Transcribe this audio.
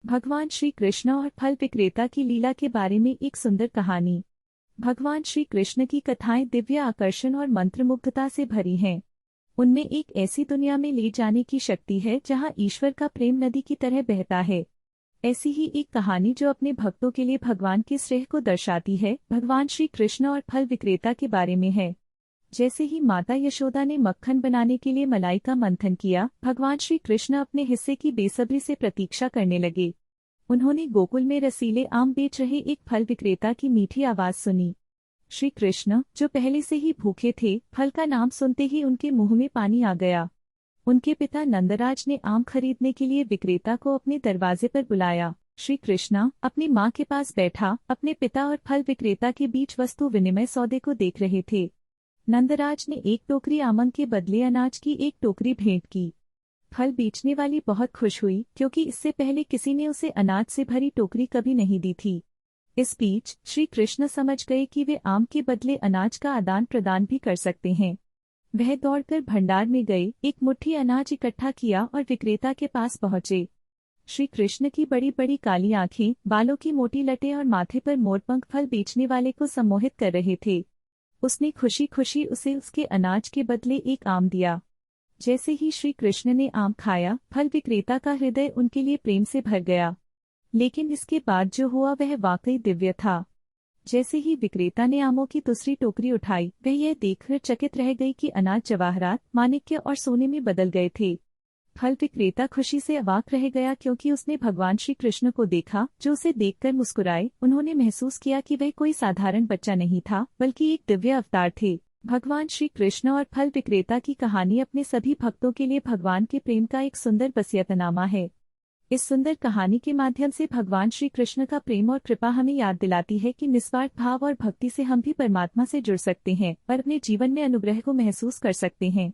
भगवान श्री कृष्ण और फल विक्रेता की लीला के बारे में एक सुंदर कहानी। भगवान श्री कृष्ण की कथाएं दिव्य आकर्षण और मंत्रमुग्धता से भरी हैं। उनमें एक ऐसी दुनिया में ले जाने की शक्ति है जहां ईश्वर का प्रेम नदी की तरह बहता है। ऐसी ही एक कहानी जो अपने भक्तों के लिए भगवान के स्नेह को दर्शाती है, भगवान श्री कृष्ण और फल विक्रेता के बारे में है। जैसे ही माता यशोदा ने मक्खन बनाने के लिए मलाई का मंथन किया, भगवान श्री कृष्ण अपने हिस्से की बेसब्री से प्रतीक्षा करने लगे। उन्होंने गोकुल में रसीले आम बेच रहे एक फल विक्रेता की मीठी आवाज सुनी। श्री कृष्ण, जो पहले से ही भूखे थे, फल का नाम सुनते ही उनके मुंह में पानी आ गया। उनके पिता नंदराज ने आम खरीदने के लिए विक्रेता को अपने दरवाजे पर बुलाया। श्री कृष्ण अपनी माँ के पास बैठा अपने पिता और फल विक्रेता के बीच वस्तु विनिमय सौदे को देख रहे थे। नंदराज ने एक टोकरी आमंग के बदले अनाज की एक टोकरी भेंट की। फल बेचने वाली बहुत खुश हुई, क्योंकि इससे पहले किसी ने उसे अनाज से भरी टोकरी कभी नहीं दी थी। इस बीच श्री कृष्ण समझ गए कि वे आम के बदले अनाज का आदान प्रदान भी कर सकते हैं। वह दौड़कर भंडार में गए, एक मुट्ठी अनाज इकट्ठा किया और विक्रेता के पास पहुंचे। श्री कृष्ण की बड़ी बड़ी काली आंखें, बालों की मोटी लटें और माथे पर मोरपंख फल बेचने वाले को सम्मोहित कर रहे थे। उसने खुशी खुशी उसे उसके अनाज के बदले एक आम दिया। जैसे ही श्री कृष्ण ने आम खाया, फल विक्रेता का हृदय उनके लिए प्रेम से भर गया। लेकिन इसके बाद जो हुआ वह वाकई दिव्य था। जैसे ही विक्रेता ने आमों की दूसरी टोकरी उठाई, वह यह देखकर चकित रह गई कि अनाज जवाहरात, माणिक्य और सोने में बदल गए थे। फल विक्रेता खुशी से अवाक रह गया, क्योंकि उसने भगवान श्री कृष्ण को देखा, जो उसे देखकर मुस्कुराए। उन्होंने महसूस किया कि वह कोई साधारण बच्चा नहीं था, बल्कि एक दिव्य अवतार थे। भगवान श्री कृष्ण और फल विक्रेता की कहानी अपने सभी भक्तों के लिए भगवान के प्रेम का एक सुंदर वसीयतनामा है। इस सुंदर कहानी के माध्यम से भगवान श्री कृष्ण का प्रेम और कृपा हमें याद दिलाती है कि निस्वार्थ भाव और भक्ति से हम भी परमात्मा से जुड़ सकते हैं और अपने जीवन में अनुग्रह को महसूस कर सकते हैं।